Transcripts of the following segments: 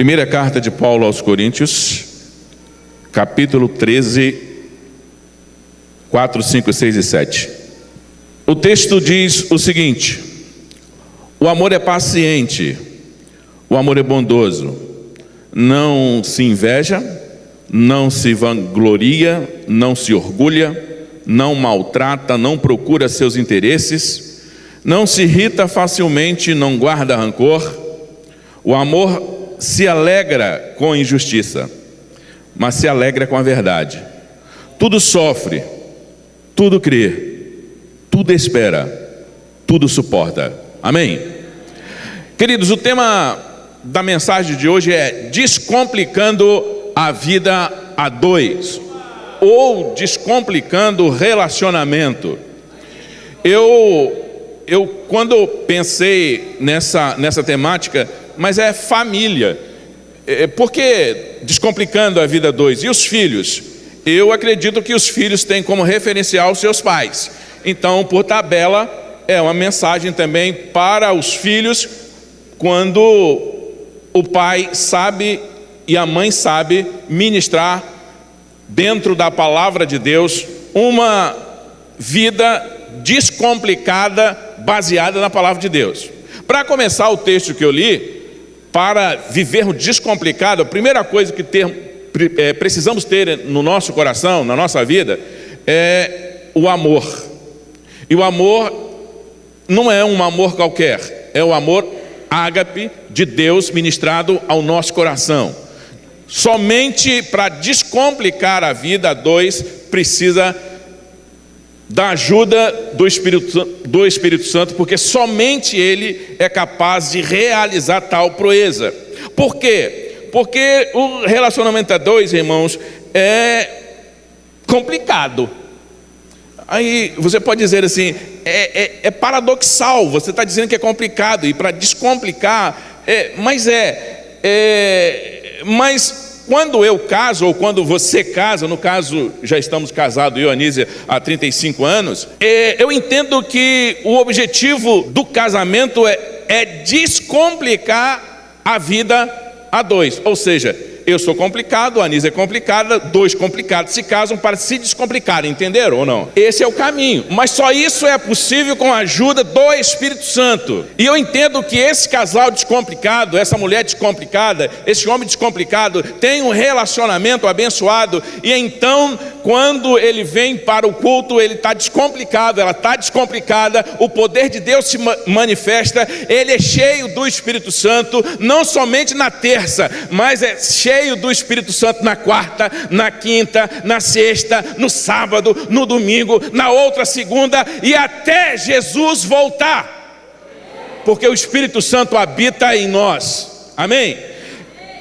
Primeira carta de Paulo aos Coríntios, capítulo 13, 4, 5, 6 e 7. O texto diz o seguinte: o amor é paciente, o amor é bondoso, não se inveja, não se vangloria, não se orgulha, não maltrata, não procura seus interesses, não se irrita facilmente, não guarda rancor. O amor se alegra com a injustiça, mas se alegra com a verdade. Tudo sofre, tudo crê, tudo espera, tudo suporta. Amém? Queridos, o tema da mensagem de hoje é descomplicando a vida a dois, ou descomplicando o relacionamento. Eu quando pensei nessa temática, mas é família. Por que descomplicando a vida a dois? E os filhos? Eu acredito que os filhos têm como referencial os seus pais. Então, por tabela, é uma mensagem também para os filhos, quando o pai sabe e a mãe sabe ministrar dentro da palavra de Deus uma vida descomplicada, baseada na palavra de Deus. Para começar o texto que eu li, para vivermos descomplicado, a primeira coisa que precisamos ter no nosso coração, na nossa vida, é o amor. E o amor não é um amor qualquer, é o amor ágape de Deus ministrado ao nosso coração. Somente para descomplicar a vida a dois, precisa da ajuda do Espírito Santo, porque somente Ele é capaz de realizar tal proeza. Por quê? Porque o relacionamento a dois, irmãos, é complicado. Aí você pode dizer assim, é paradoxal, você está dizendo que é complicado, e para descomplicar, mas quando eu caso, ou quando você casa, no caso, já estamos casados, eu e a Anísia, há 35 anos, eu entendo que o objetivo do casamento é descomplicar a vida a dois. Ou seja, eu sou complicado, a Anísia é complicada, dois complicados se casam para se descomplicar, entenderam ou não? Esse é o caminho, mas só isso é possível com a ajuda do Espírito Santo. E eu entendo que esse casal descomplicado, essa mulher descomplicada, esse homem descomplicado, tem um relacionamento abençoado, e então, quando ele vem para o culto, ele está descomplicado, ela está descomplicada, o poder de Deus se manifesta, ele é cheio do Espírito Santo, não somente na terça, mas é cheio do Espírito Santo na quarta, na quinta, na sexta, no sábado, no domingo, na outra segunda, e até Jesus voltar, porque o Espírito Santo habita em nós. Amém?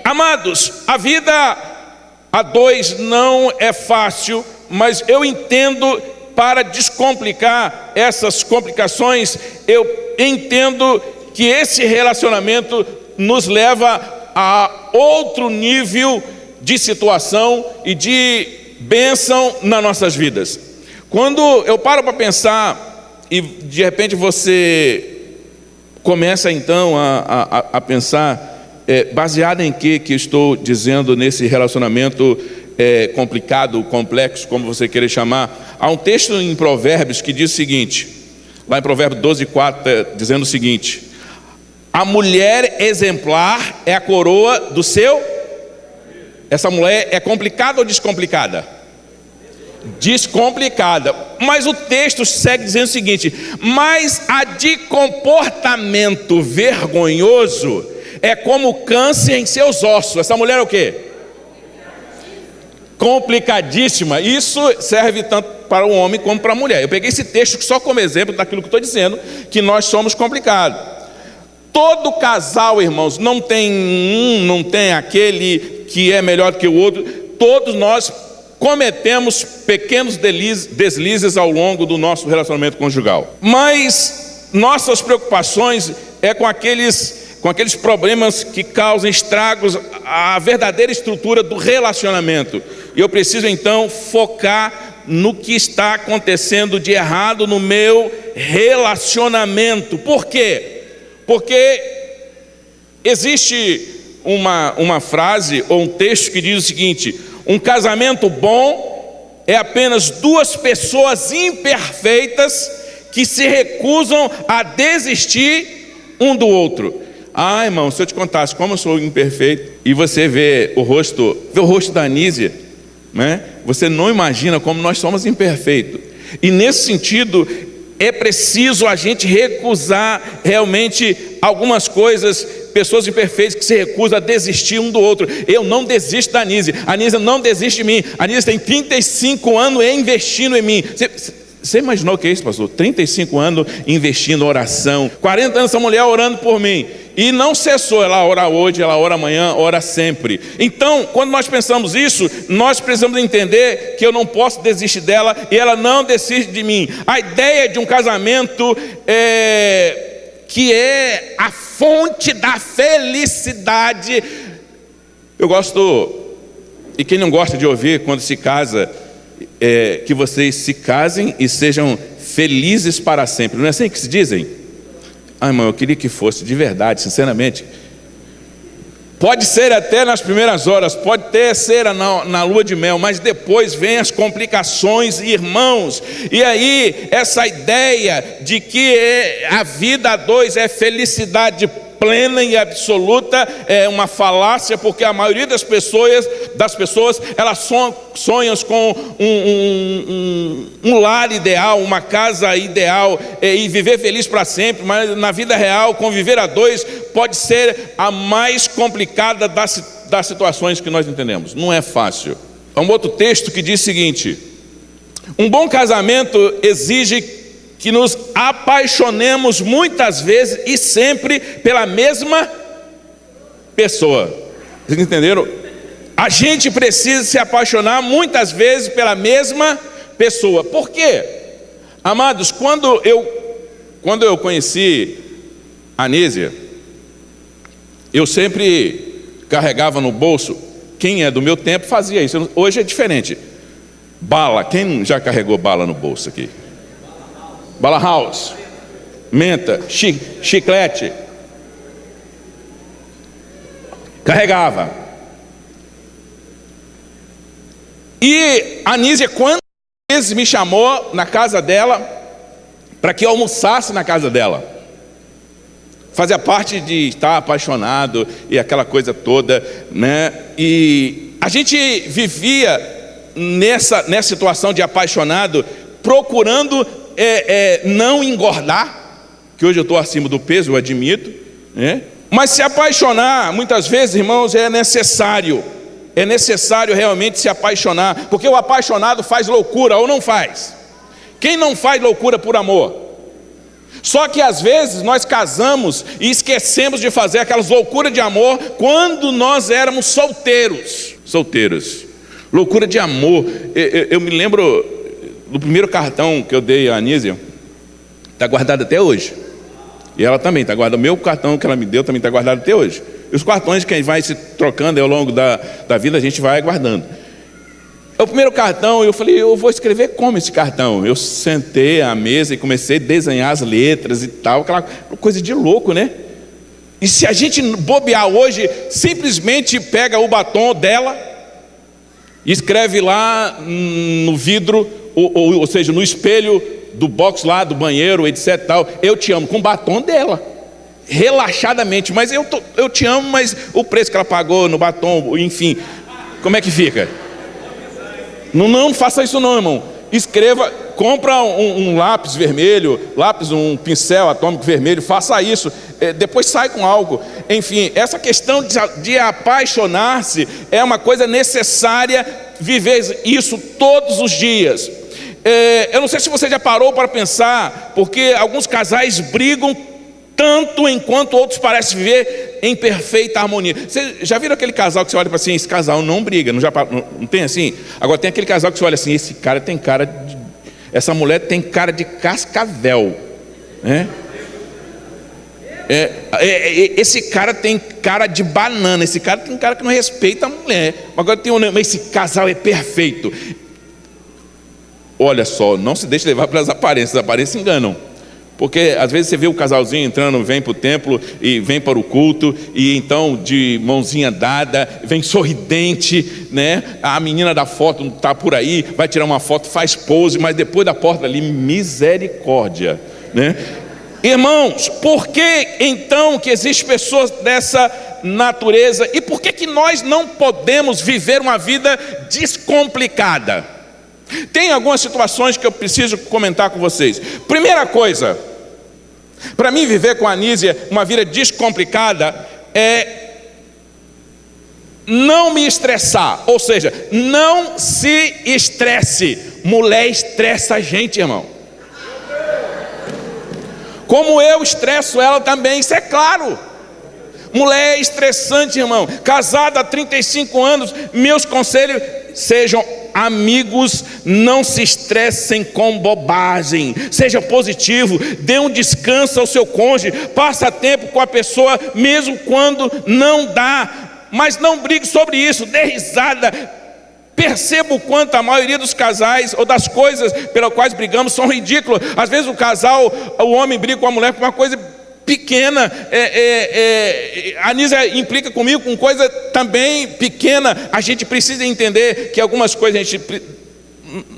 Amados, a vida a dois não é fácil, mas eu entendo, para descomplicar essas complicações, eu entendo que esse relacionamento nos leva a outro nível de situação e de bênção nas nossas vidas. Quando eu paro para pensar, e de repente você começa então a pensar, baseado em que estou dizendo nesse relacionamento complicado, complexo, como você queira chamar. Há um texto em Provérbios que diz o seguinte, lá em Provérbios 12, 4, dizendo o seguinte: a mulher exemplar é a coroa do seu... Essa mulher é complicada ou descomplicada? Descomplicada. Mas o texto segue dizendo o seguinte: mas a de comportamento vergonhoso é como câncer em seus ossos. Essa mulher é o quê? Complicadíssima. Isso serve tanto para o homem como para a mulher. Eu peguei esse texto só como exemplo daquilo que estou dizendo, que nós somos complicados. Todo casal, irmãos, não tem aquele que é melhor que o outro. Todos nós cometemos pequenos deslizes ao longo do nosso relacionamento conjugal. Mas nossas preocupações é com aqueles problemas que causam estragos à verdadeira estrutura do relacionamento. E eu preciso então focar no que está acontecendo de errado no meu relacionamento. Por quê? Porque existe uma frase ou um texto que diz o seguinte: um casamento bom é apenas duas pessoas imperfeitas que se recusam a desistir um do outro. Ah, irmão, se eu te contasse como eu sou imperfeito e você vê o rosto da Anísia, né? Você não imagina como nós somos imperfeitos. E nesse sentido, é preciso a gente recusar realmente algumas coisas, pessoas imperfeitas que se recusam a desistir um do outro. Eu não desisto da Anísia, a Anísia não desiste de mim. A Anísia tem 35 anos investindo em mim. Você imaginou o que é isso, pastor? 35 anos investindo em oração, 40 anos essa mulher orando por mim, e não cessou. Ela ora hoje, ela ora amanhã, ora sempre. Então, quando nós pensamos isso, nós precisamos entender que eu não posso desistir dela e ela não desiste de mim. A ideia de um casamento que é a fonte da felicidade. Eu gosto, e quem não gosta de ouvir quando se casa, que vocês se casem e sejam felizes para sempre. Não é assim que se dizem? Ah, irmão, eu queria que fosse de verdade, sinceramente. Pode ser até nas primeiras horas, pode até ser na lua de mel, mas depois vem as complicações, irmãos. E aí, essa ideia de que a vida a dois é felicidade plena e absoluta é uma falácia, porque a maioria das pessoas elas sonham com um lar ideal, uma casa ideal, e viver feliz para sempre. Mas na vida real, conviver a dois pode ser a mais complicada das situações que nós entendemos. Não é fácil. Há um outro texto que diz o seguinte: um bom casamento exige que nos apaixonemos muitas vezes e sempre pela mesma pessoa. Vocês entenderam? A gente precisa se apaixonar muitas vezes pela mesma pessoa. Por quê? Amados, quando eu conheci a Anísia, eu sempre carregava no bolso. Quem é do meu tempo fazia isso. Hoje é diferente. Bala. Quem já carregou bala no bolso aqui? Bala house, menta, chiclete. Carregava. E a Anísia quantas vezes me chamou na casa dela para que eu almoçasse na casa dela. Fazia parte de estar apaixonado e aquela coisa toda, né? E a gente vivia nessa situação de apaixonado, procurando não engordar, que hoje eu estou acima do peso, eu admito, né? Mas se apaixonar, muitas vezes, irmãos, é necessário realmente se apaixonar, porque o apaixonado faz loucura ou não faz? Quem não faz loucura por amor? Só que às vezes nós casamos e esquecemos de fazer aquelas loucuras de amor quando nós éramos solteiros. Loucura de amor. Eu me lembro do primeiro cartão que eu dei à Anísia, está guardado até hoje. E ela também está guardada. O meu cartão que ela me deu também está guardado até hoje. E os cartões que a gente vai se trocando ao longo da vida, a gente vai guardando. O primeiro cartão, eu falei, eu vou escrever como esse cartão? Eu sentei à mesa e comecei a desenhar as letras e tal, aquela coisa de louco, né? E se a gente bobear hoje, simplesmente pega o batom dela e escreve lá no vidro, ou seja, no espelho do box lá, do banheiro, etc. tal, eu te amo, com o batom dela, relaxadamente. Mas eu te amo, mas o preço que ela pagou no batom, enfim, como é que fica? Não faça isso não, irmão. Escreva, compra um lápis vermelho, um pincel atômico vermelho, faça isso, depois sai com algo. Enfim, essa questão de apaixonar-se é uma coisa necessária, viver isso todos os dias. Eu não sei se você já parou para pensar, porque alguns casais brigam tanto enquanto outros parecem viver em perfeita harmonia. Você já viram aquele casal que você olha para assim, esse casal não briga, não tem assim? Agora tem aquele casal que você olha assim, esse cara tem cara de, essa mulher tem cara de cascavel, né? Esse cara tem cara de banana, esse cara tem cara que não respeita a mulher. Agora tem esse casal é perfeito. Olha só, não se deixe levar pelas aparências, as aparências enganam. Porque às vezes você vê o casalzinho entrando, vem para o templo e vem para o culto, e então de mãozinha dada, vem sorridente, né? A menina da foto não está por aí, vai tirar uma foto, faz pose, mas depois da porta ali, misericórdia, né? Irmãos, por que então que existem pessoas dessa natureza? E por que nós não podemos viver uma vida descomplicada? Tem algumas situações que eu preciso comentar com vocês. Primeira coisa, para mim viver com a Anísia uma vida descomplicada é não me estressar. Ou seja, não se estresse. Mulher estressa a gente, irmão. Como eu estresso ela também, isso é claro. Mulher é estressante, irmão. Casada há 35 anos, meus conselhos sejam amigos, não se estressem com bobagem. Seja positivo, dê um descanso ao seu cônjuge, passa tempo com a pessoa, mesmo quando não dá. Mas não brigue sobre isso, dê risada. Perceba o quanto a maioria dos casais ou das coisas pelas quais brigamos são ridículas. Às vezes o homem briga com a mulher por uma coisa pequena. A Anísia implica comigo com coisa também pequena. A gente precisa entender que algumas coisas a gente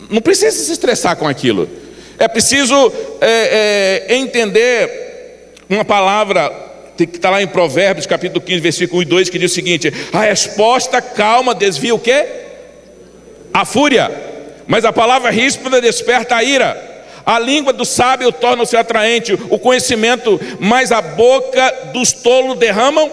não precisa se estressar com aquilo. É preciso entender uma palavra que está lá em Provérbios, capítulo 15, versículo 1 e 2, que diz o seguinte: a resposta calma desvia o quê? A fúria, mas a palavra ríspida desperta a ira. A língua do sábio torna-se atraente, o conhecimento, mas a boca dos tolos derramam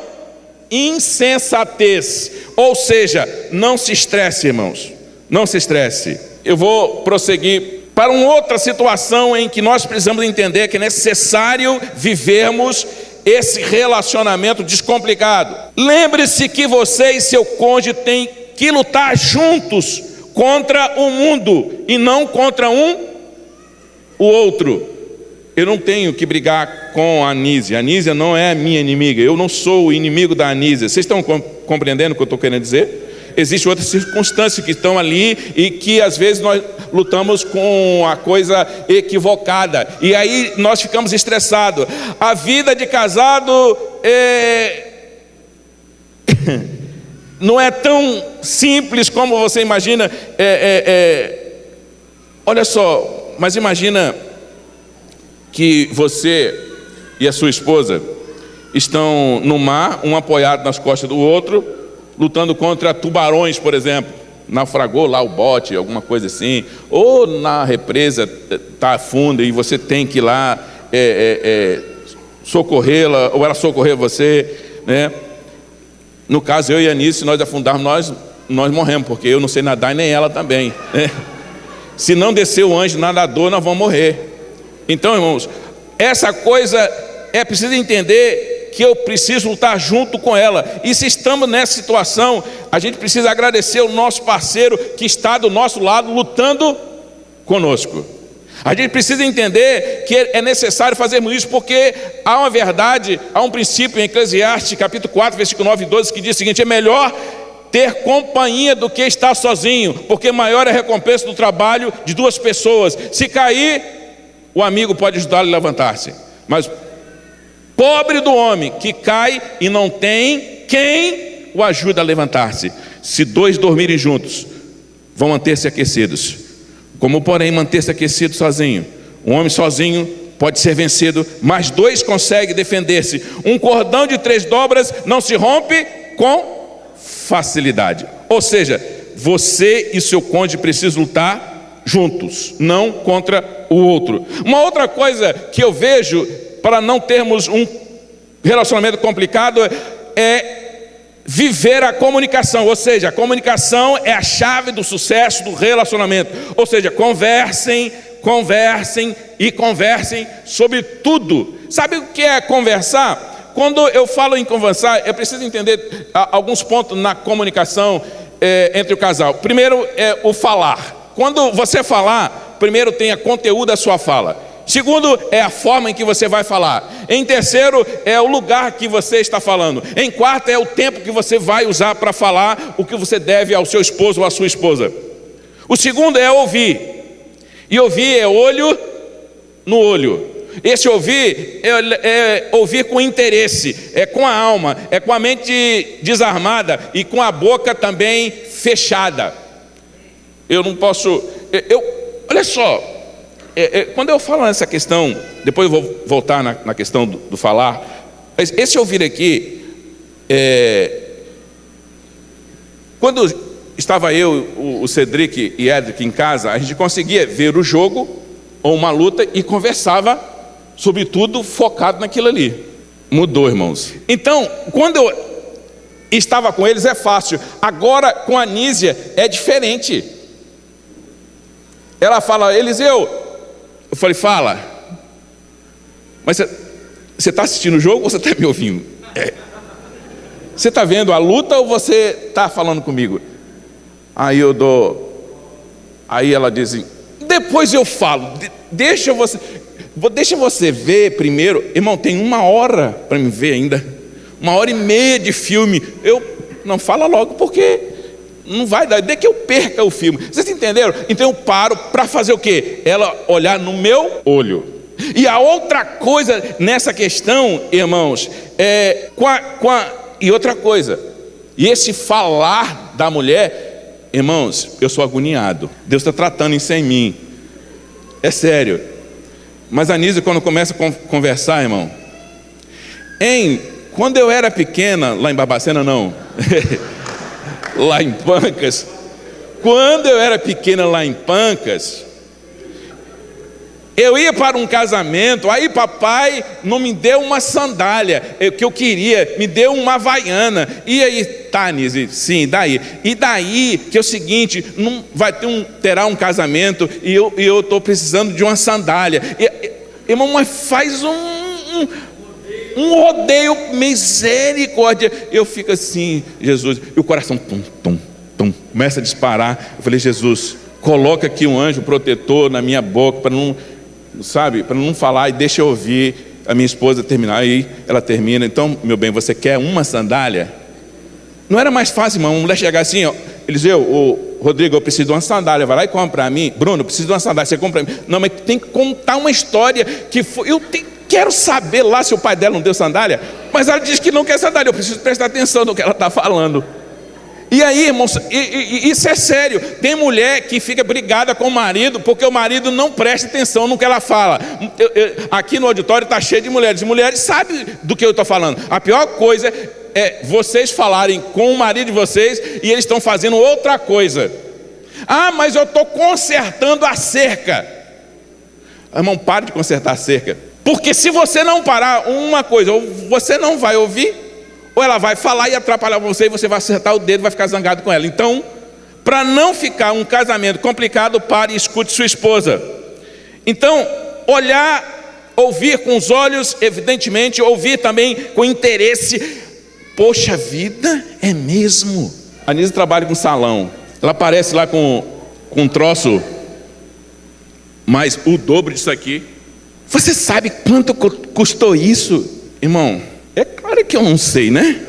insensatez. Ou seja, não se estresse, irmãos, não se estresse. Eu vou prosseguir para uma outra situação em que nós precisamos entender que é necessário vivermos esse relacionamento descomplicado. Lembre-se que você e seu cônjuge têm que lutar juntos contra o mundo e não contra o outro. Eu não tenho que brigar com a Anísia. A Anísia não é a minha inimiga. Eu não sou o inimigo da Anísia. Vocês estão compreendendo o que eu estou querendo dizer? Existem outras circunstâncias que estão ali e que às vezes nós lutamos com a coisa equivocada. E aí nós ficamos estressados. A vida de casado não é tão simples como você imagina. Olha só, mas imagina que você e a sua esposa estão no mar, um apoiado nas costas do outro, lutando contra tubarões, por exemplo. Naufragou lá o bote, alguma coisa assim, ou na represa está fundo e você tem que ir lá socorrê-la, ou ela socorrer você, né? No caso, eu e a Anísia, se nós afundarmos, nós morremos, porque eu não sei nadar e nem ela também, né? Se não descer o anjo nadador, nós vamos morrer. Então, irmãos, essa coisa é preciso entender que eu preciso lutar junto com ela. E se estamos nessa situação, a gente precisa agradecer o nosso parceiro que está do nosso lado lutando conosco. A gente precisa entender que é necessário fazermos isso, porque há uma verdade, há um princípio em Eclesiastes, capítulo 4, versículo 9 e 12, que diz o seguinte: é melhor ter companhia do que estar sozinho, porque maior é a recompensa do trabalho de duas pessoas. Se cair, o amigo pode ajudá-lo a levantar-se, mas pobre do homem que cai e não tem quem o ajuda a levantar-se. Se dois dormirem juntos, vão manter-se aquecidos. Como, porém, manter-se aquecido sozinho? Um homem sozinho pode ser vencido, mas dois conseguem defender-se. Um cordão de 3 dobras não se rompe com facilidade. Ou seja, você e seu cônjuge precisam lutar juntos, não contra o outro. Uma outra coisa que eu vejo para não termos um relacionamento complicado é viver a comunicação. Ou seja, a comunicação é a chave do sucesso do relacionamento. Ou seja, conversem e conversem sobre tudo. Sabe o que é conversar? Quando eu falo em conversar, eu preciso entender alguns pontos na comunicação entre o casal. Primeiro é o falar. Quando você falar, primeiro tenha conteúdo da sua fala. Segundo, é a forma em que você vai falar. Em terceiro, é o lugar que você está falando. Em quarto, é o tempo que você vai usar para falar o que você deve ao seu esposo ou à sua esposa. O segundo é ouvir. E ouvir é olho no olho. Esse ouvir é ouvir com interesse, é com a alma, é com a mente desarmada e com a boca também fechada. Eu não posso... olha só, quando eu falo nessa questão, depois eu vou voltar na questão do falar, mas esse ouvir aqui, quando estava eu, o Cedric e Edric em casa, a gente conseguia ver o jogo ou uma luta e conversava sobre tudo focado naquilo ali. Mudou, irmãos. Então, quando eu estava com eles é fácil. Agora com a Anísia é diferente. Ela fala: Eliseu. Eu falei: fala. Mas você está assistindo o jogo ou você está me ouvindo? Você está vendo a luta ou você está falando comigo? Aí ela diz assim: depois eu falo, deixa você ver primeiro. Irmão, tem 1 hora para me ver ainda, 1h30 de filme. Eu não fala logo, porque não vai dar, desde que eu perca o filme. Vocês entenderam? Então eu paro para fazer o quê? Ela olhar no meu olho. E a outra coisa nessa questão, irmãos, e outra coisa, e esse falar da mulher, irmãos, eu sou agoniado. Deus está tratando isso em mim. É sério. Mas a Anísia, quando começa a conversar, irmão, quando eu era pequena, lá em Barbacena não, lá em Pancas, quando eu era pequena lá em Pancas, eu ia para um casamento, aí papai não me deu uma sandália que eu queria, me deu uma havaiana. E aí, tá, Anísia, sim, daí. E daí, que é o seguinte, não vai terá um casamento e eu estou precisando de uma sandália. Irmão, mas faz um rodeio, misericórdia. Eu fico assim, Jesus, e o coração, tum, tum, tum, começa a disparar. Eu falei: Jesus, coloca aqui um anjo protetor na minha boca, para não... sabe, para não falar, e deixa eu ouvir a minha esposa terminar. Aí ela termina: então, meu bem, você quer uma sandália? Não era mais fácil, irmão, uma mulher chegar assim: ó, Eliseu, Rodrigo, eu preciso de uma sandália, vai lá e compra para mim. Bruno, eu preciso de uma sandália, você compra para mim. Não, mas tem que contar uma história que foi. Quero saber lá se o pai dela não deu sandália, mas ela diz que não quer sandália. Eu preciso prestar atenção no que ela está falando. E aí, irmãos, isso é sério. Tem mulher que fica brigada com o marido porque o marido não presta atenção no que ela fala. Aqui no auditório está cheio de mulheres. E mulheres sabem do que eu estou falando. A pior coisa é vocês falarem com o marido de vocês e eles estão fazendo outra coisa. Ah, mas eu estou consertando a cerca. Irmão, pare de consertar a cerca. Porque se você não parar, uma coisa, ou você não vai ouvir, ou ela vai falar e atrapalhar você, e você vai acertar o dedo e vai ficar zangado com ela. Então, para não ficar um casamento complicado, pare e escute sua esposa. Então, olhar, ouvir com os olhos, evidentemente, ouvir também com interesse. Poxa vida, é mesmo? A Anísia trabalha com salão. Ela aparece lá com um troço, mas o dobro disso aqui. Você sabe quanto custou isso, irmão? É claro que eu não sei, né?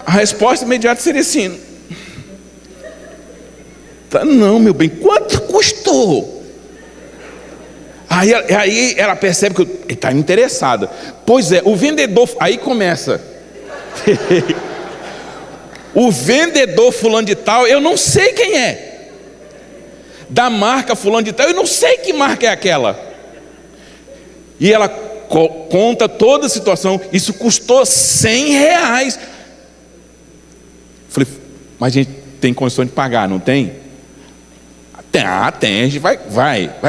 A resposta imediata seria assim: tá, não, meu bem, quanto custou? Aí ela percebe que ele está interessado. Pois é, o vendedor, aí começa. O vendedor fulano de tal, eu não sei quem é. Da marca fulano de tal, eu não sei que marca é aquela. E ela conta toda a situação. Isso custou R$100. Falei: mas a gente tem condição de pagar, não tem? Tem, a gente vai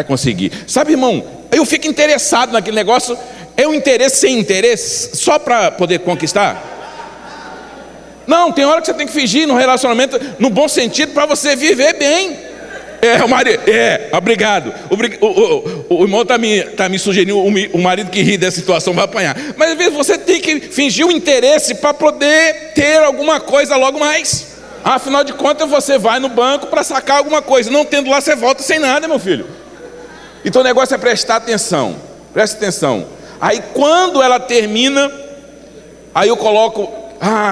conseguir. Sabe, irmão, eu fico interessado naquele negócio. É um interesse sem interesse, só para poder conquistar. Não, tem hora que você tem que fingir no relacionamento, no bom sentido, para você viver bem. O marido, obrigado. O irmão está me sugerindo, o marido que ri dessa situação vai apanhar. Mas às vezes você tem que fingir um interesse para poder ter alguma coisa logo mais. Afinal de contas, você vai no banco para sacar alguma coisa. Não tendo lá, você volta sem nada, meu filho. Então o negócio é prestar atenção. Presta atenção. Aí quando ela termina, aí eu coloco: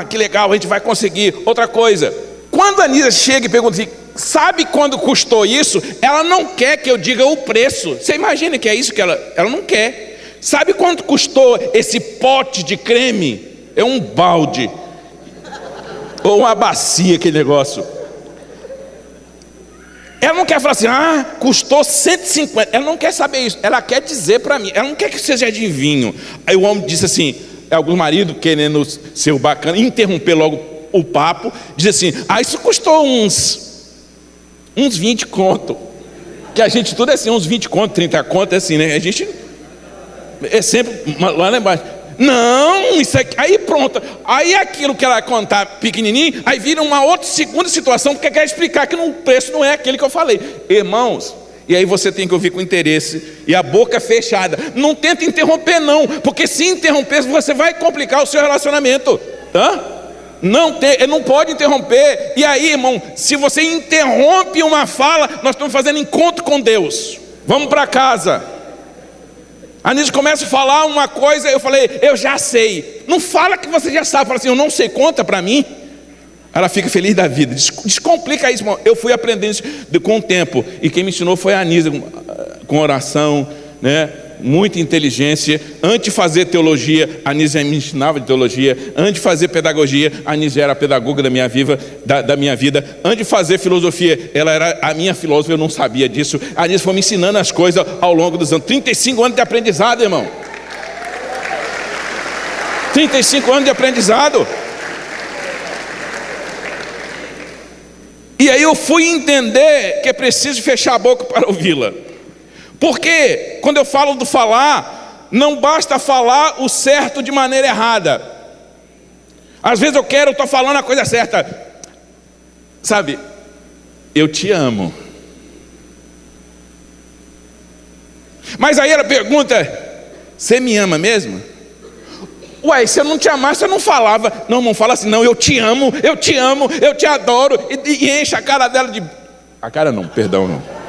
que legal, a gente vai conseguir. Outra coisa, quando a Anísia chega e pergunta assim: Sabe quando custou isso? Ela não quer que eu diga o preço. Você imagina que é isso que ela não quer. Sabe quanto custou esse pote de creme? É um balde ou uma bacia, aquele negócio. Ela não quer falar assim, custou 150. Ela não quer saber isso. Ela quer dizer para mim. Ela não quer que seja adivinho. Aí o homem disse assim, alguns maridos querendo ser bacana, interromper logo o papo, diz assim, isso custou uns 20 conto. Que a gente tudo é assim, uns 20 conto, 30 conto, é assim, né? A gente é sempre lá embaixo. Não, isso aqui, aí pronto. Aí aquilo que ela contar pequenininho, aí vira uma outra segunda situação, porque quer explicar que o preço não é aquele que eu falei. Irmãos, e aí você tem que ouvir com interesse e a boca fechada. Não tenta interromper não, porque se interromper você vai complicar o seu relacionamento. Não pode interromper. E aí, irmão, se você interrompe uma fala, nós estamos fazendo encontro com Deus. Vamos para casa. A Anísia começa a falar uma coisa, eu falei, eu já sei. Não fala que você já sabe, fala assim, eu não sei, conta para mim. Ela fica feliz da vida. Descomplica isso, irmão. Eu fui aprendendo isso com o tempo. E quem me ensinou foi a Anísia, com oração, né? Muita inteligência. Antes de fazer teologia, a Anísia me ensinava de teologia. Antes de fazer pedagogia, a Anísia era a pedagoga da minha vida. Antes de fazer filosofia, ela era a minha filósofa, eu não sabia disso. A Anísia foi me ensinando as coisas ao longo dos anos. 35 anos de aprendizado, irmão. 35 anos de aprendizado. E aí eu fui entender que é preciso fechar a boca para ouvi-la. Porque quando eu falo do falar, não basta falar o certo de maneira errada. Às vezes eu estou falando a coisa certa. Sabe, eu te amo. Mas aí ela pergunta, você me ama mesmo? Ué, se eu não te amasse, eu não falava. Não fala assim, não, eu te amo, eu te adoro. E enche a cara dela de... A cara não, perdão, não.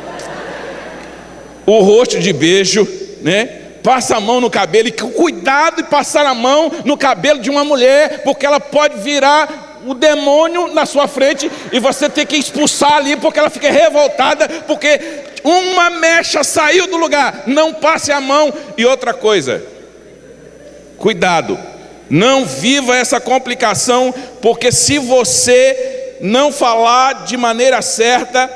O rosto de beijo, né? Passa a mão no cabelo. E cuidado de passar a mão no cabelo de uma mulher, porque ela pode virar o demônio na sua frente e você tem que expulsar ali, porque ela fica revoltada, porque uma mecha saiu do lugar. Não passe a mão. E outra coisa, cuidado, não viva essa complicação, porque se você não falar de maneira certa,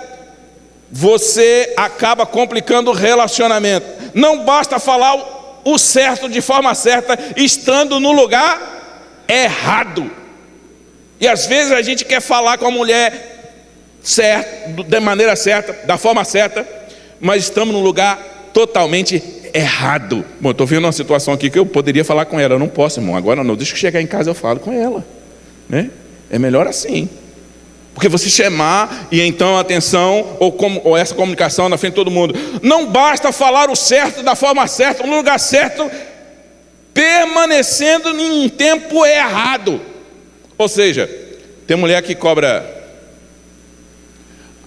você acaba complicando o relacionamento. Não basta falar o certo de forma certa, estando no lugar errado. E às vezes a gente quer falar com a mulher certo, da maneira certa, da forma certa, mas estamos no lugar totalmente errado. Bom, estou vendo uma situação aqui que eu poderia falar com ela. Eu não posso, irmão, agora não, deixa eu chegar em casa eu falo com ela, né? É melhor assim. Porque você chamar e então atenção, ou essa comunicação na frente de todo mundo. Não basta falar o certo da forma certa, no lugar certo, permanecendo em um tempo errado. Ou seja, tem mulher que cobra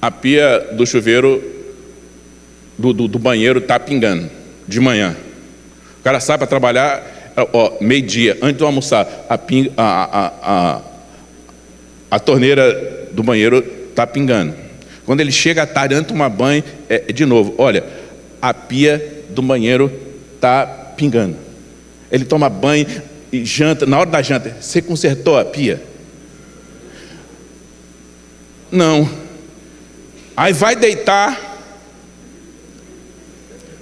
a pia do chuveiro do banheiro está pingando de manhã. O cara sai para trabalhar, meio-dia, antes de almoçar, a torneira do banheiro está pingando. Quando ele chega à tarde, antes de tomar banho, de novo, olha, a pia do banheiro está pingando. Ele toma banho e janta, na hora da janta, você consertou a pia? Não. Aí vai deitar,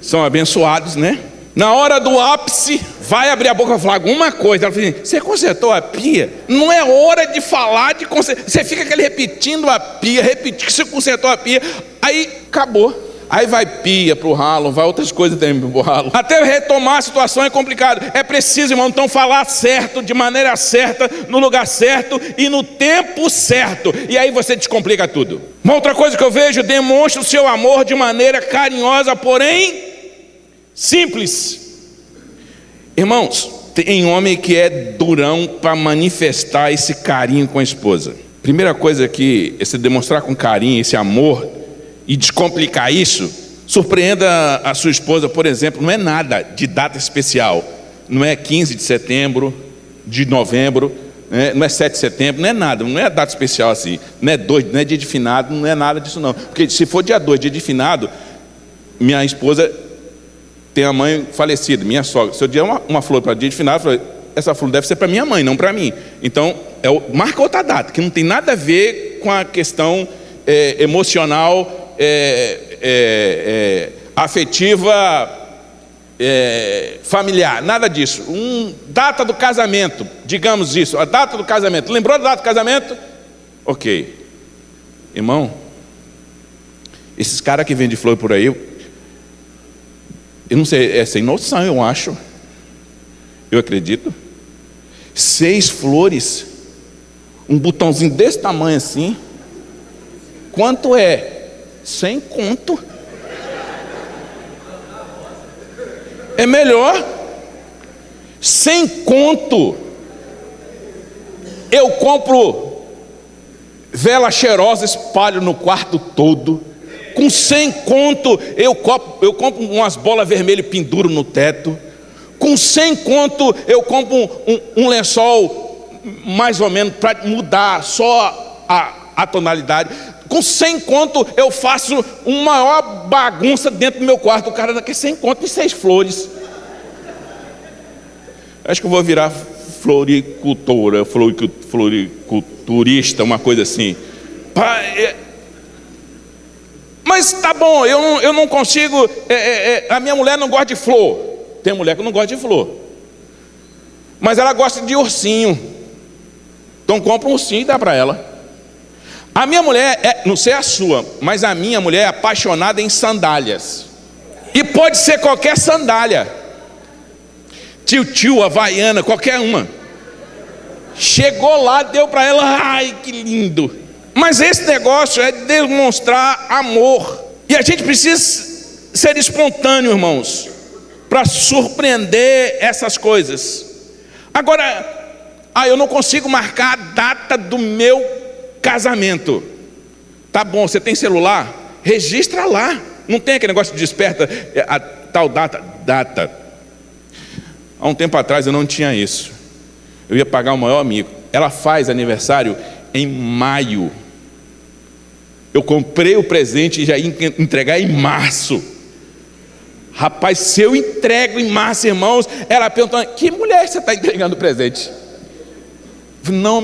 são abençoados, né? Na hora do ápice, vai abrir a boca e falar alguma coisa. Ela fala assim, você consertou a pia? Não é hora de falar de consertar. Você fica repetindo a pia, repetindo que você consertou a pia. Aí acabou. Aí vai pia para o ralo, vai outras coisas também para o ralo. Até retomar a situação é complicado. É preciso, irmão, então falar certo, de maneira certa, no lugar certo e no tempo certo. E aí você descomplica tudo. Uma outra coisa que eu vejo, demonstra o seu amor de maneira carinhosa, porém simples. Irmãos, tem homem que é durão para manifestar esse carinho com a esposa. Primeira coisa que esse demonstrar com carinho, esse amor e descomplicar isso, surpreenda a sua esposa, por exemplo, não é nada de data especial. Não é 15 de setembro, de novembro. Não é 7 de setembro, não é nada, não é data especial assim, não é 2, não é dia de finado, não é nada disso não. Porque se for dia 2, dia de finado, minha esposa tem a mãe falecida, minha sogra. Se eu der uma flor para dia de finado, eu falei, essa flor deve ser para minha mãe, não para mim. Então, marca outra data, que não tem nada a ver com a questão emocional, afetiva, familiar, nada disso. Data do casamento, digamos isso, a data do casamento. Lembrou da data do casamento? Ok. Irmão, esses caras que vendem flor por aí, eu não sei, é sem noção, eu acho. Eu acredito. 6 flores, um botãozinho desse tamanho assim. Quanto é? 100 conto. É melhor. 100 conto. Eu compro vela cheirosa, espalho no quarto todo. Com 100 conto eu compro umas bolas vermelhas e penduro no teto. Com 100 conto eu compro um lençol mais ou menos para mudar só a tonalidade. Com 100 conto eu faço uma maior bagunça dentro do meu quarto. O cara quer 100 conto e 6 flores. Acho que eu vou virar floriculturista, uma coisa assim. Mas tá bom, eu não consigo. A minha mulher não gosta de flor. Tem mulher que não gosta de flor, mas ela gosta de ursinho. Então compra um ursinho e dá para ela. A minha mulher, não sei a sua, mas a minha mulher é apaixonada em sandálias. E pode ser qualquer sandália. Tio, havaiana, qualquer uma. Chegou lá, deu para ela, ai que lindo. Mas esse negócio é demonstrar amor. E a gente precisa ser espontâneo, irmãos, para surpreender essas coisas. Agora, eu não consigo marcar a data do meu casamento. Tá bom, você tem celular? Registra lá. Não tem aquele negócio de desperta a tal data. Há um tempo atrás eu não tinha isso. Eu ia pagar o maior amigo. Ela faz aniversário em maio. Eu comprei o presente e já ia entregar em março. Rapaz, se eu entrego em março, irmãos, ela perguntou, que mulher você está entregando presente? Não,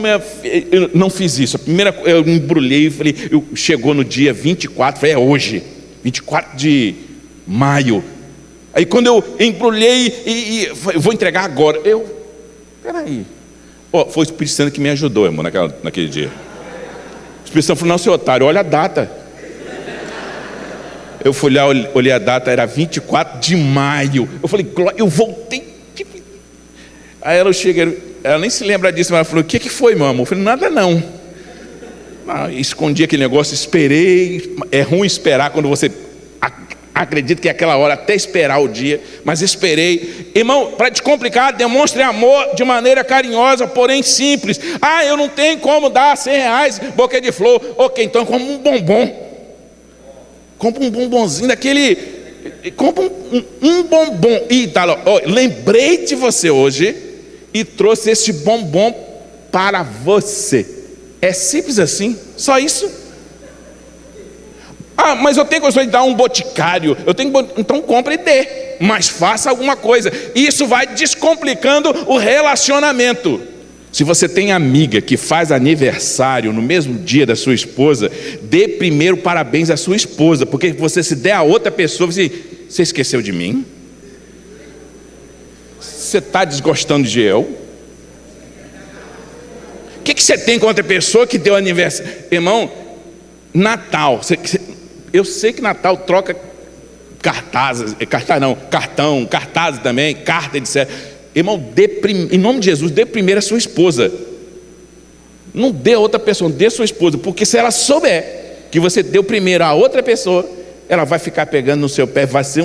eu não fiz isso. A primeira, eu embrulhei, falei, chegou no dia 24, falei, é hoje, 24 de maio. Aí quando eu embrulhei e vou entregar agora, peraí. Foi o Espírito Santo que me ajudou, irmão, naquele dia. O Espírito Santo falou, não, seu otário, olha a data. Eu fui lá, olhei a data, era 24 de maio. Eu falei, eu voltei. Aí ela nem se lembra disso, mas ela falou, o que foi, meu amor? Eu falei, nada não. Escondi aquele negócio, esperei. É ruim esperar quando você acredita que é aquela hora, até esperar o dia, mas esperei. Irmão, para te complicar, demonstre amor de maneira carinhosa, porém simples. Eu não tenho como dar R$100 buquê de flor. Ok, então como um bombom. Compra um bombonzinho daquele. Compra um bombom. Lembrei de você hoje e trouxe esse bombom para você. É simples assim, só isso. Mas eu tenho condições de dar um boticário. Então compre e dê, mas faça alguma coisa. Isso vai descomplicando o relacionamento. Se você tem amiga que faz aniversário no mesmo dia da sua esposa, dê primeiro parabéns à sua esposa, porque você se der a outra pessoa, você esqueceu de mim? Você está desgostando de eu? O que você tem contra a pessoa que deu aniversário? Irmão, Natal, eu sei que Natal troca cartazes, cartão, cartazes também, carta, etc. Irmão, em nome de Jesus, dê primeiro a sua esposa. Não dê a outra pessoa, dê a sua esposa. Porque se ela souber que você deu primeiro a outra pessoa, ela vai ficar pegando no seu pé. Vai ser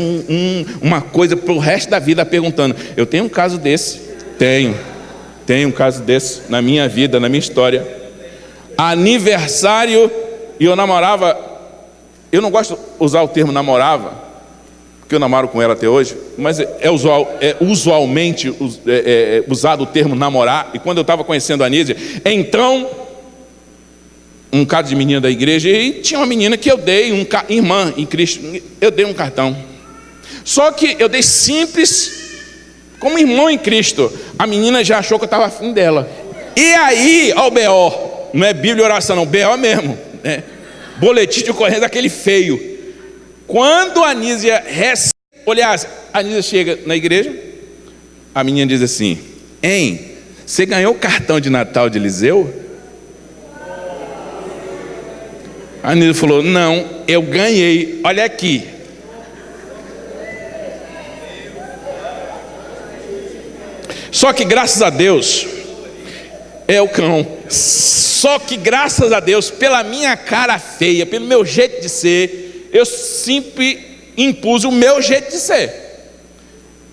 uma coisa para o resto da vida perguntando. Eu tenho um caso desse. Tenho um caso desse na minha vida, na minha história. Aniversário, e eu namorava. Eu não gosto de usar o termo namorava, porque eu namoro com ela até hoje, mas usualmente usado o termo namorar, e quando eu estava conhecendo a Anísia, então, um caso de menina da igreja, e tinha uma menina que eu dei, irmã em Cristo, eu dei um cartão, só que eu dei simples, como irmão em Cristo. A menina já achou que eu estava afim dela, e aí, ó o B.O., não é Bíblia e oração não, B.O. mesmo, né? Boletim de ocorrência daquele feio. Quando a Anísia recebe, aliás, a Anísia chega na igreja, a menina diz assim: hein, você ganhou o cartão de Natal de Eliseu? A Anísia falou: não, eu ganhei, olha aqui. Só que graças a Deus, é o cão. Só que graças a Deus, pela minha cara feia, pelo meu jeito de ser, eu sempre impus o meu jeito de ser.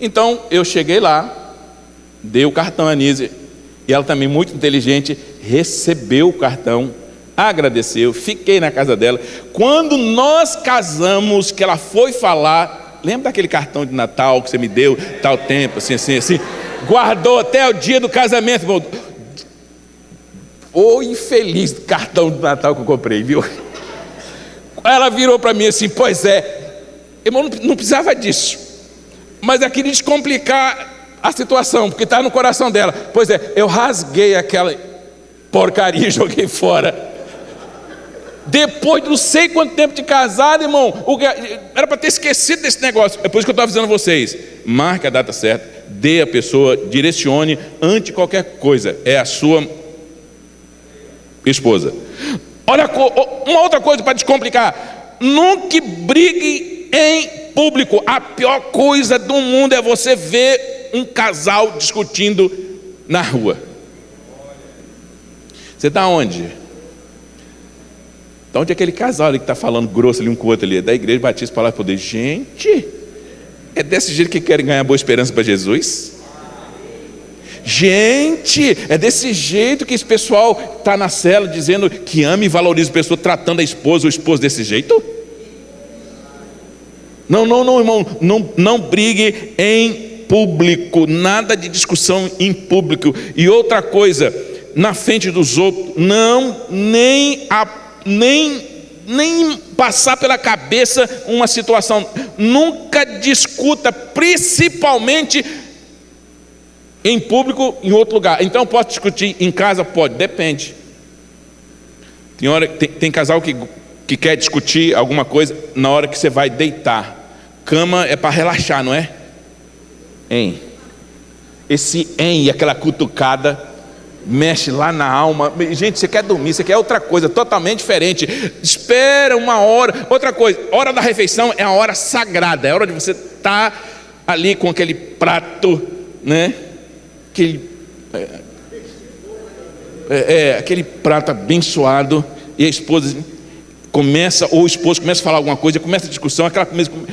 Então eu cheguei lá, dei o cartão à Anísia, e ela também muito inteligente, recebeu o cartão, agradeceu, fiquei na casa dela. Quando nós casamos, que ela foi falar, lembra daquele cartão de Natal que você me deu, tal tempo, assim, guardou até o dia do casamento, irmão. Ô infeliz cartão de Natal que eu comprei, viu? Ela virou para mim assim: pois é, irmão, não precisava disso, mas eu queria descomplicar a situação, porque está no coração dela. Pois é, eu rasguei aquela porcaria e joguei fora. Depois de não sei quanto tempo de casado, irmão, era para ter esquecido desse negócio. É por isso que eu estou avisando vocês: marque a data certa, dê a pessoa, direcione antes de qualquer coisa. É a sua esposa. Olha, uma outra coisa para descomplicar: nunca brigue em público. A pior coisa do mundo é você ver um casal discutindo na rua. Você está onde? Está onde aquele casal ali que está falando grosso ali um com o outro ali? É da Igreja Batista Palavra de Poder. Gente, é desse jeito que querem ganhar boa esperança para Jesus? Gente, é desse jeito que esse pessoal está na cela dizendo que ama e valoriza a pessoa, tratando a esposa ou o esposo desse jeito? Não, irmão, não brigue em público, nada de discussão em público. E outra coisa, na frente dos outros, nem passar pela cabeça uma situação. Nunca discuta, principalmente em público, em outro lugar. Então posso discutir em casa? Pode, depende. Tem casal que quer discutir alguma coisa na hora que você vai deitar. Cama é para relaxar, não é? Esse e aquela cutucada mexe lá na alma. Gente, você quer dormir, você quer outra coisa totalmente diferente. Espera uma hora. Outra coisa, hora da refeição é a hora sagrada, é a hora de você estar ali com aquele prato, né? Aquele prato abençoado, e a esposa começa, ou o esposo começa a falar alguma coisa, começa a discussão, aquela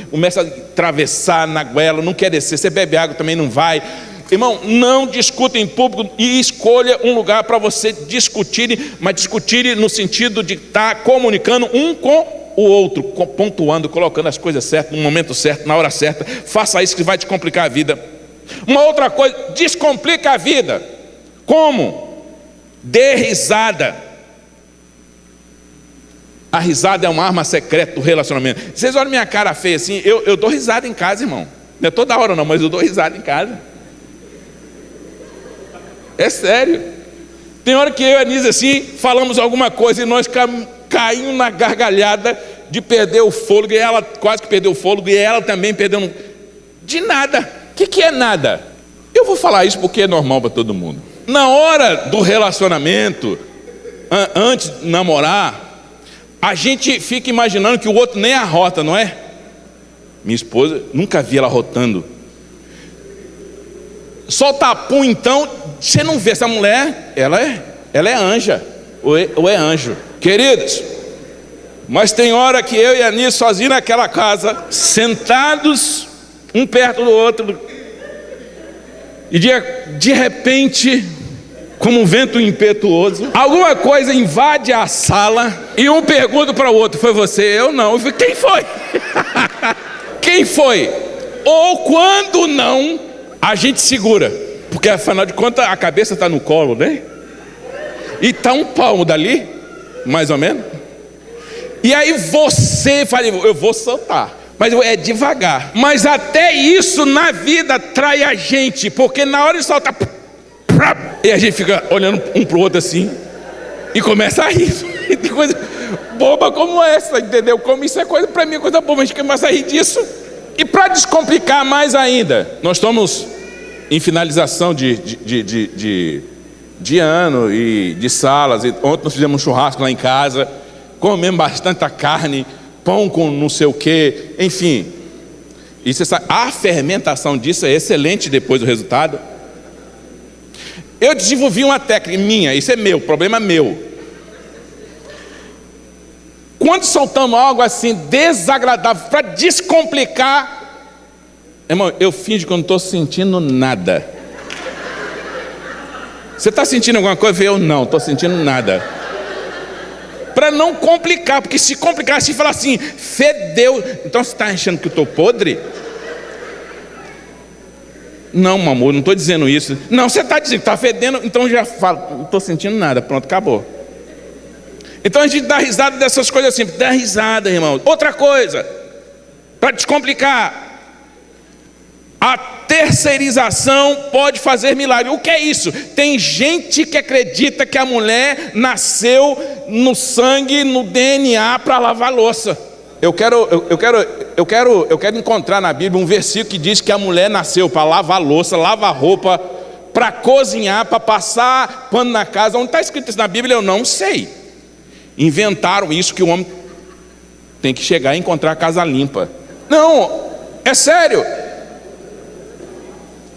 começa a atravessar na goela, não quer descer, você bebe água também não vai. Irmão, não discuta em público, e escolha um lugar para você discutir, mas discutir no sentido de estar comunicando um com o outro, pontuando, colocando as coisas certas, no momento certo, na hora certa. Faça isso que vai te complicar a vida. Uma outra coisa, descomplica a vida. Como? Dê risada. A risada é uma arma secreta do relacionamento. Vocês olham minha cara feia assim, eu dou risada em casa, irmão. Não é toda hora não, mas eu dou risada em casa. É sério. Tem hora que eu e a Anísia assim, falamos alguma coisa e nós caímos na gargalhada de perder o fôlego, e ela quase que perdeu o fôlego, e ela também perdeu de nada. O que é nada? Eu vou falar isso porque é normal para todo mundo. Na hora do relacionamento, antes de namorar, a gente fica imaginando que o outro nem arrota, não é? Minha esposa, nunca vi ela arrotando. Solta a pum, então, você não vê essa mulher, ela é anja, ou é anjo. Queridos, mas tem hora que eu e a Anísia sozinhos naquela casa, sentados um perto do outro, e de repente, como um vento impetuoso, alguma coisa invade a sala, e um pergunta para o outro: foi você? Eu não. Eu falei: quem foi? Quem foi? Ou quando não, a gente segura. Porque afinal de contas a cabeça está no colo, né? E está um palmo dali, mais ou menos. E aí você fala, eu vou soltar. Mas é devagar. Mas até isso na vida trai a gente. Porque na hora de soltar, e a gente fica olhando um pro outro assim. E começa a rir. E tem coisa boba como essa, entendeu? Como isso é coisa para mim, coisa boba. A gente começa a rir disso. E para descomplicar mais ainda, nós estamos em finalização de ano e de salas. E ontem nós fizemos um churrasco lá em casa. Comemos bastante carne, pão com não sei o que, enfim. E você sabe, a fermentação disso é excelente depois do resultado. Eu desenvolvi uma técnica minha, isso é meu, problema meu. Quando soltamos algo assim desagradável, para descomplicar, irmão, eu finjo que eu não estou sentindo nada. Você está sentindo alguma coisa? Eu não estou sentindo nada. Para não complicar, porque se complicar, se falar assim, fedeu, então você está achando que eu estou podre? Não, meu amor, não estou dizendo isso. Não, você está dizendo que está fedendo, então já falo, não estou sentindo nada, pronto, acabou. Então a gente dá risada dessas coisas assim, dá risada, irmão. Outra coisa, para descomplicar, a terceirização pode fazer milagre. O que é isso? Tem gente que acredita que a mulher nasceu no sangue, no DNA para lavar louça. Eu quero encontrar na Bíblia um versículo que diz que a mulher nasceu para lavar louça, lavar roupa, para cozinhar, para passar pano na casa. Onde está escrito isso na Bíblia? Eu não sei. Inventaram isso que o homem tem que chegar e encontrar a casa limpa. Não, é sério.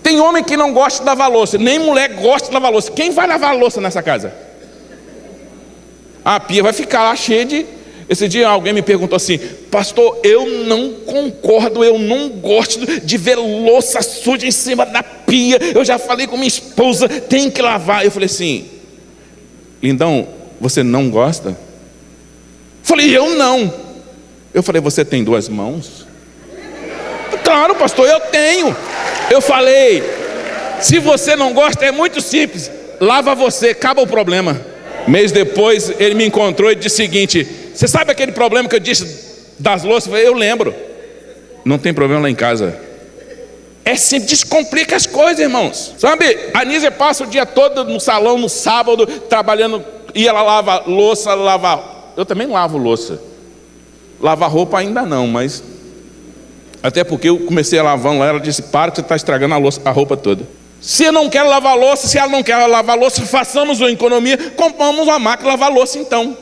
Tem homem que não gosta de lavar louça, nem mulher gosta de lavar louça. Quem vai lavar louça nessa casa? A pia vai ficar lá cheia de... Esse dia alguém me perguntou assim, pastor, eu não concordo, eu não gosto de ver louça suja em cima da pia. Eu já falei com minha esposa, tem que lavar. Eu falei assim, lindão, você não gosta? Eu falei, eu não. Eu falei, você tem duas mãos? Claro, pastor, eu tenho. Eu falei, se você não gosta, é muito simples, lava você, acaba o problema. Mês depois ele me encontrou e disse o seguinte, você sabe aquele problema que eu disse das louças? Eu falei, eu lembro. Não tem problema lá em casa. É simples, descomplica as coisas, irmãos. Sabe, a Nízia passa o dia todo no salão, no sábado, trabalhando, e ela lava louça, eu também lavo louça. Lavar roupa ainda não, mas... Até porque eu comecei a lavando lá, ela disse, para que você está estragando a roupa toda. Se eu não quero lavar louça, se ela não quer lavar louça, façamos uma economia, compramos uma máquina de lavar louça então.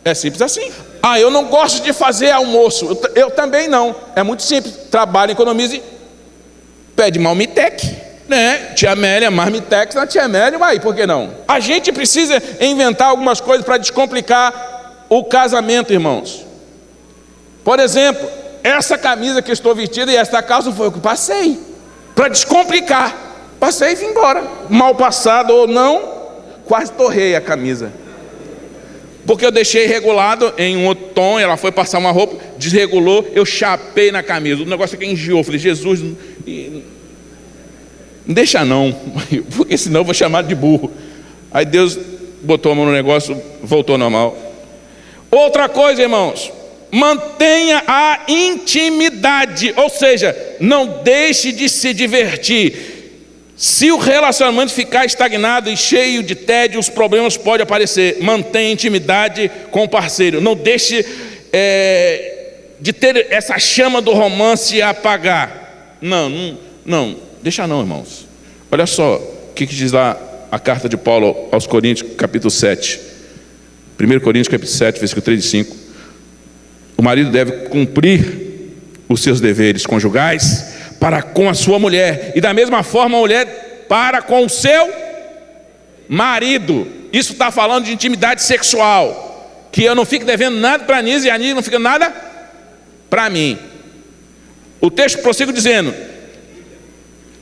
É simples assim. Ah, eu não gosto de fazer almoço. Eu também não. É muito simples. Trabalha, economize, pede Marmitex, né? Tia Amélia, Marmitex na Tia Amélia, vai, por que não? A gente precisa inventar algumas coisas para descomplicar o casamento, irmãos. Por exemplo, essa camisa que eu estou vestida e essa calça foi o que passei. Para descomplicar. Passei e vim embora. Mal passado ou não, quase torrei a camisa. Porque eu deixei regulado em um outro tom, ela foi passar uma roupa, desregulou, eu chapei na camisa. O negócio aqui engiou. Falei, Jesus, não deixa não, porque senão eu vou chamar de burro. Aí Deus botou a mão no negócio, voltou normal. Outra coisa, irmãos, mantenha a intimidade, ou seja, não deixe de se divertir. Se o relacionamento ficar estagnado e cheio de tédio, os problemas podem aparecer. Mantenha intimidade com o parceiro. Não deixe de ter essa chama do romance apagar. Não, deixa não, irmãos. Olha só o que diz lá a carta de Paulo aos Coríntios, capítulo 7. 1 Coríntios, capítulo 7, versículo 3 e 5. O marido deve cumprir os seus deveres conjugais para com a sua mulher, e da mesma forma a mulher para com o seu marido. Isso está falando de intimidade sexual, que eu não fico devendo nada para a Nízia e a Nízia não fica nada para mim. O texto prossegue dizendo,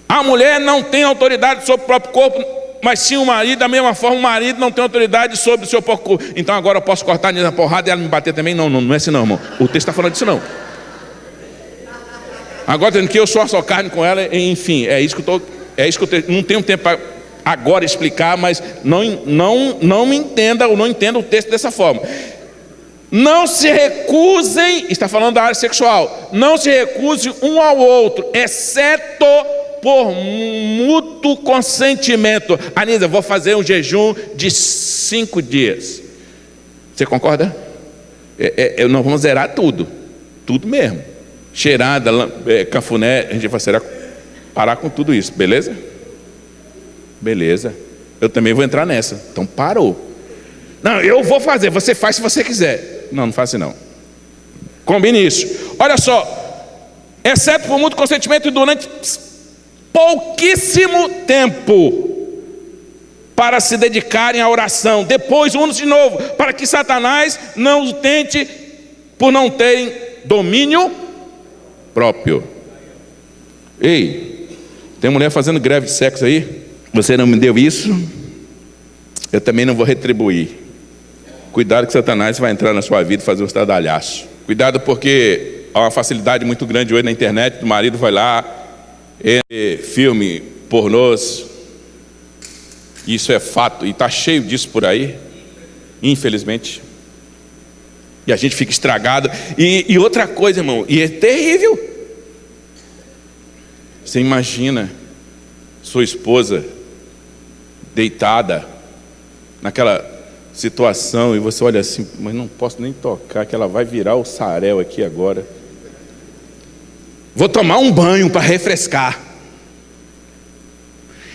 a mulher não tem autoridade sobre o próprio corpo, mas sim o marido. Da mesma forma o marido não tem autoridade sobre o seu próprio corpo. Então agora eu posso cortar a Nízia na porrada e ela me bater também? Não é assim não, irmão. O texto está falando disso não. Agora dizendo que eu sou só carne com ela, enfim, é isso que eu não tenho tempo para agora explicar, mas não me entenda ou não entenda o texto dessa forma. Não se recusem, está falando da área sexual, não se recuse um ao outro, exceto por mútuo consentimento. Anísia, vou fazer um jejum de 5 dias. Você concorda? Nós vamos zerar tudo mesmo. Cheirada, cafuné, a gente vai parar com tudo isso, beleza? Beleza. Eu também vou entrar nessa. Então parou. Não, eu vou fazer, você faz se você quiser. Não faça não. Combine isso. Olha só, exceto por mútuo consentimento e durante pouquíssimo tempo, para se dedicarem à oração. Depois unos de novo, para que Satanás não os tente por não terem domínio próprio. Ei, tem mulher fazendo greve de sexo aí? Você não me deu isso, eu também não vou retribuir. Cuidado que Satanás vai entrar na sua vida e fazer um estradalhaço. Cuidado porque há uma facilidade muito grande hoje na internet. O marido vai lá, filme pornôs. Isso é fato e está cheio disso por aí, infelizmente. E a gente fica estragado. E outra coisa, irmão, e é terrível. Você imagina sua esposa deitada naquela situação e você olha assim, mas não posso nem tocar, que ela vai virar o sarel aqui agora. Vou tomar um banho para refrescar.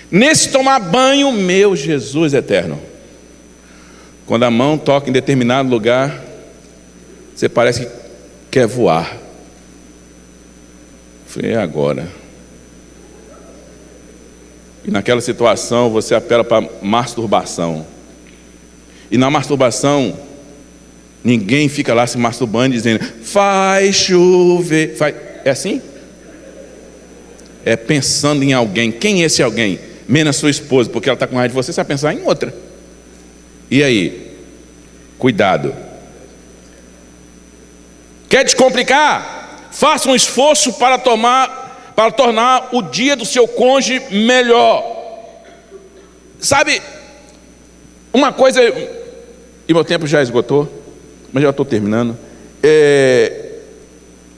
Nesse tomar banho, meu Jesus eterno, quando a mão toca em determinado lugar, você parece que quer voar. Foi agora. E naquela situação você apela para masturbação. E na masturbação, ninguém fica lá se masturbando dizendo, faz chover. É assim? É pensando em alguém. Quem é esse alguém? Menos sua esposa, porque ela está com raiva de você vai pensar em outra. E aí? Cuidado. Quer descomplicar? Faça um esforço para tornar o dia do seu cônjuge melhor. Sabe, uma coisa, e meu tempo já esgotou, mas já estou terminando.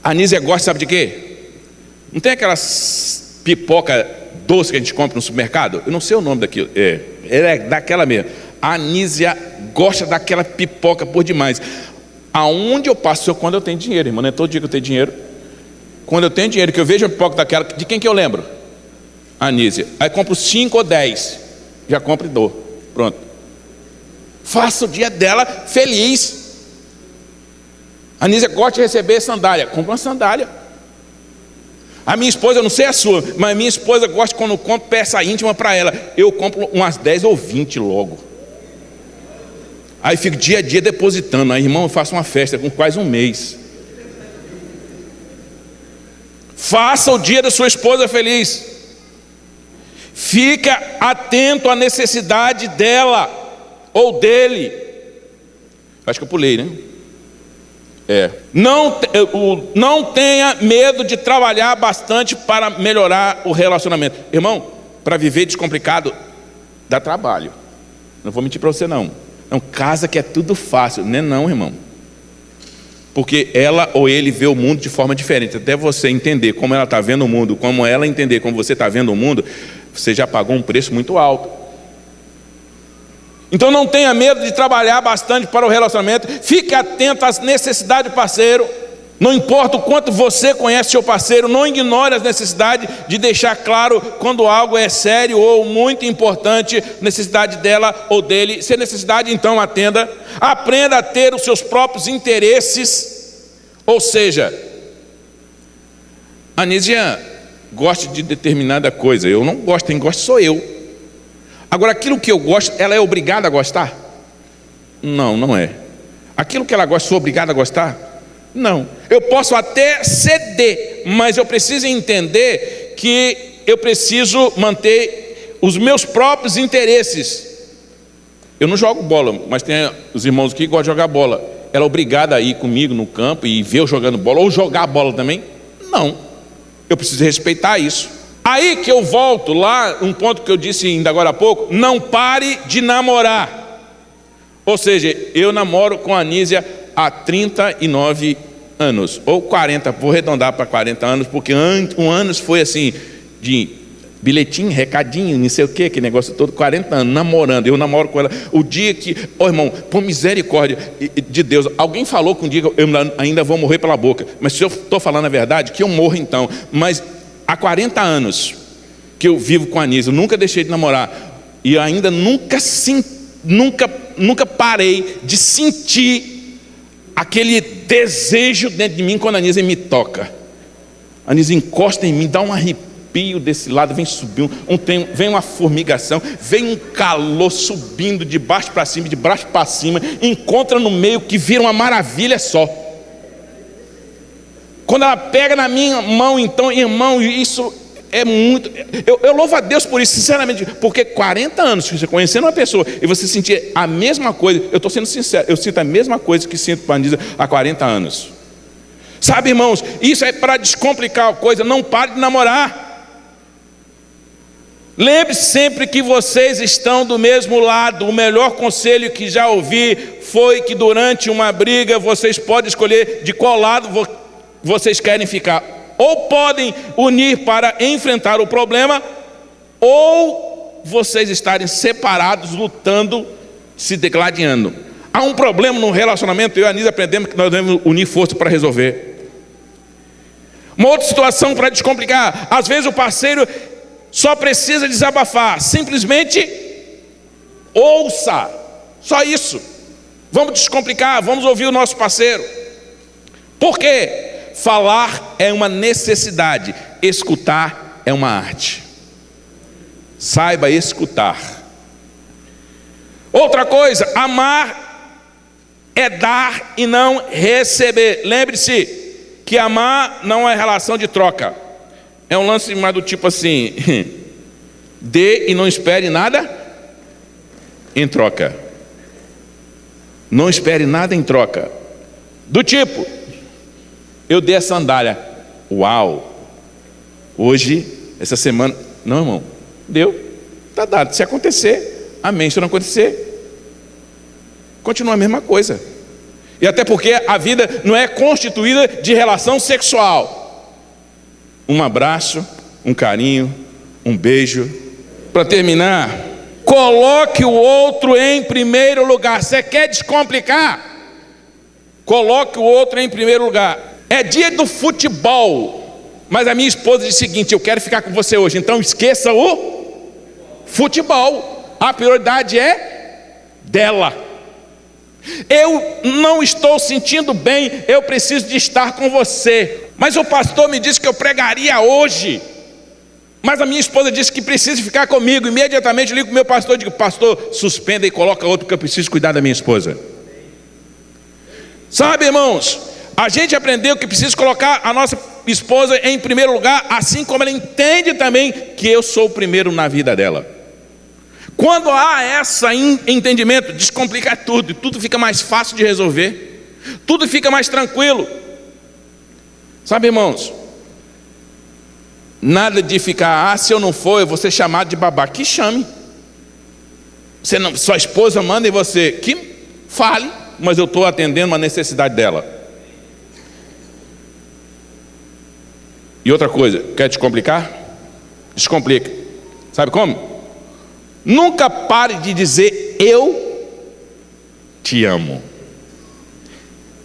A Anísia gosta, sabe de quê? Não tem aquelas pipoca doce que a gente compra no supermercado? Eu não sei o nome daquilo. Ela é daquela mesmo. A Anísia gosta daquela pipoca por demais. Aonde eu passo, quando eu tenho dinheiro, irmão, não é todo dia que eu tenho dinheiro. Quando eu tenho dinheiro, que eu vejo a pipoca daquela, de quem que eu lembro? A Anísia. Aí compro 5 ou 10, já compro e dou. Pronto. Faça o dia dela feliz. A Anísia gosta de receber sandália. Compra uma sandália. A minha esposa, eu não sei a sua, mas a minha esposa gosta quando eu compro peça íntima para ela. Eu compro umas 10 ou 20 logo. Aí fico dia a dia depositando. Aí, irmão, eu faço uma festa com quase um mês. Faça o dia da sua esposa feliz. Fica atento à necessidade dela ou dele. Acho que eu pulei, né? Não tenha medo de trabalhar bastante para melhorar o relacionamento. Irmão, para viver descomplicado, dá trabalho. Não vou mentir para você não. Não, casa que é tudo fácil. Não, irmão. Porque ela ou ele vê o mundo de forma diferente. Até você entender como ela está vendo o mundo, como ela entender como você está vendo o mundo, você já pagou um preço muito alto. Então não tenha medo de trabalhar bastante para o relacionamento. Fique atento às necessidades do parceiro. Não importa o quanto você conhece seu parceiro, não ignore as necessidades de deixar claro quando algo é sério ou muito importante, necessidade dela ou dele. Se é necessidade, então atenda. Aprenda a ter os seus próprios interesses. Ou seja, a Anísia gosta de determinada coisa. Eu não gosto, quem gosta sou eu. Agora, aquilo que eu gosto, ela é obrigada a gostar? Não, não é. Aquilo que ela gosta, sou obrigado a gostar? Não. Eu posso até ceder, mas eu preciso entender que eu preciso manter os meus próprios interesses. Eu não jogo bola, mas tem os irmãos aqui que gostam de jogar bola. Ela é obrigada a ir comigo no campo e ver eu jogando bola, ou jogar bola também? Não. Eu preciso respeitar isso. Aí que eu volto lá, um ponto que eu disse ainda agora há pouco: não pare de namorar. Ou seja, eu namoro com a Anísia há 39 anos, ou 40, vou arredondar para 40 anos, porque um ano foi assim, de bilhetinho, recadinho, não sei o que, aquele negócio todo, 40 anos, namorando, eu namoro com ela. O dia que, irmão, por misericórdia de Deus, alguém falou que um dia eu ainda vou morrer pela boca, mas se eu estou falando a verdade, que eu morro então. Mas há 40 anos que eu vivo com a Anísia, eu nunca deixei de namorar, e ainda nunca parei de sentir aquele desejo dentro de mim quando a Anísia me toca. A Anísia encosta em mim, dá um arrepio desse lado, vem subir, vem uma formigação, vem um calor subindo de baixo para cima, de baixo para cima, encontra no meio que vira uma maravilha só. Quando ela pega na minha mão, então, irmão, isso é muito... Eu louvo a Deus por isso, sinceramente, porque 40 anos você conhecendo uma pessoa e você sentir a mesma coisa, eu estou sendo sincero, eu sinto a mesma coisa que sinto para a Anísia há 40 anos. Sabe, irmãos, isso é para descomplicar a coisa. Não pare de namorar. Lembre sempre que vocês estão do mesmo lado. O melhor conselho que já ouvi foi que durante uma briga vocês podem escolher de qual lado vocês querem ficar. Ou podem unir para enfrentar o problema, ou vocês estarem separados, lutando, se degladiando. Há um problema no relacionamento, eu e a Anísia aprendemos que nós devemos unir força para resolver. Uma outra situação para descomplicar: às vezes o parceiro só precisa desabafar, simplesmente ouça, só isso. Vamos descomplicar, vamos ouvir o nosso parceiro. Por quê? Falar é uma necessidade, escutar é uma arte. Saiba escutar. Outra coisa, amar é dar e não receber. Lembre-se que amar não é relação de troca. É um lance mais do tipo assim: dê e não espere nada em troca. Não espere nada em troca. Do tipo, eu dei a sandália, uau, hoje, essa semana, não, irmão, deu, está dado. Se acontecer, amém. Se não acontecer, continua a mesma coisa. E até porque a vida não é constituída de relação sexual. Um abraço, um carinho, um beijo. Para terminar, coloque o outro em primeiro lugar. Você quer descomplicar? Coloque o outro em primeiro lugar. É dia do futebol, mas a minha esposa diz o seguinte: eu quero ficar com você hoje, então esqueça o futebol. A prioridade é dela. Eu não estou sentindo bem, eu preciso de estar com você. Mas o pastor me disse que eu pregaria hoje, mas a minha esposa disse que precisa ficar comigo. Imediatamente eu ligo para o meu pastor e digo: pastor, suspenda e coloca outro, porque eu preciso cuidar da minha esposa. Sabe, irmãos, a gente aprendeu que precisa colocar a nossa esposa em primeiro lugar, assim como ela entende também que eu sou o primeiro na vida dela. Quando há esse entendimento, descomplica tudo, e tudo fica mais fácil de resolver, tudo fica mais tranquilo. Sabe, irmãos, nada de ficar: se eu não for, eu vou ser chamado de babaca. Que chame. Sua esposa manda em você, que fale, mas eu estou atendendo uma necessidade dela. E outra coisa, quer descomplicar? Descomplica. Sabe como? Nunca pare de dizer: eu te amo.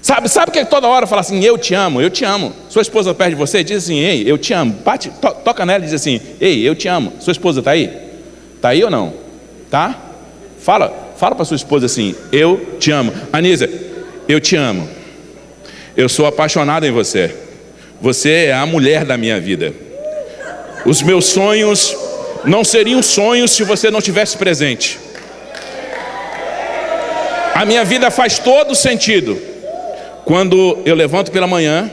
Sabe que toda hora fala assim: eu te amo, eu te amo. Sua esposa perto de você diz assim: ei, eu te amo. Bate, toca nela e diz assim: ei, eu te amo. Sua esposa está aí? Está aí ou não? Tá? Fala para sua esposa assim: eu te amo. Anísia, eu te amo. Eu sou apaixonado em você. Você é a mulher da minha vida. Os meus sonhos não seriam sonhos se você não estivesse presente. A minha vida faz todo sentido quando eu levanto pela manhã,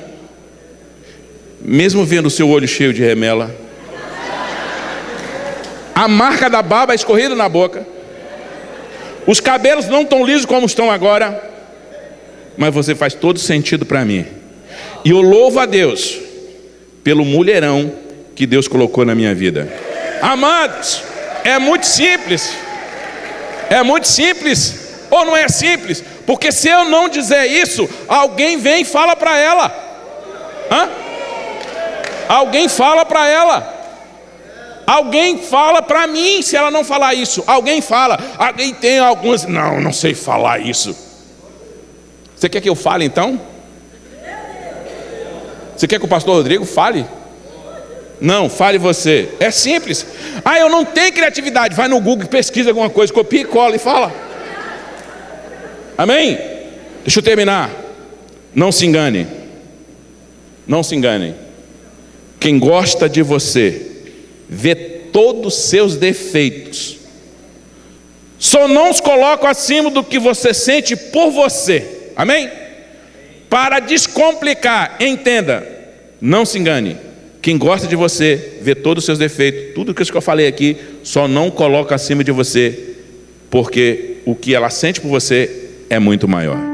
mesmo vendo o seu olho cheio de remela, a marca da baba escorrida na boca, os cabelos não tão lisos como estão agora, mas você faz todo sentido para mim. E eu louvo a Deus pelo mulherão que Deus colocou na minha vida. Amados, é muito simples. É muito simples. Ou não é simples? Porque se eu não dizer isso, alguém vem e fala para ela. Alguém fala para ela. Alguém fala para mim. Se ela não falar isso, alguém fala. Alguém tem alguns, não sei falar isso. Você quer que eu fale então? Você quer que o pastor Rodrigo fale? Não, fale você. É simples. Eu não tenho criatividade. Vai no Google, pesquisa alguma coisa, copia e cola e fala. Amém? Deixa eu terminar. Não se engane. Não se engane. Quem gosta de você vê todos os seus defeitos. Só não os coloca acima do que você sente por você. Amém? Para descomplicar, entenda. Não se engane. Quem gosta de você vê todos os seus defeitos. Tudo isso que eu falei aqui, só não coloca acima de você, porque o que ela sente por você é muito maior.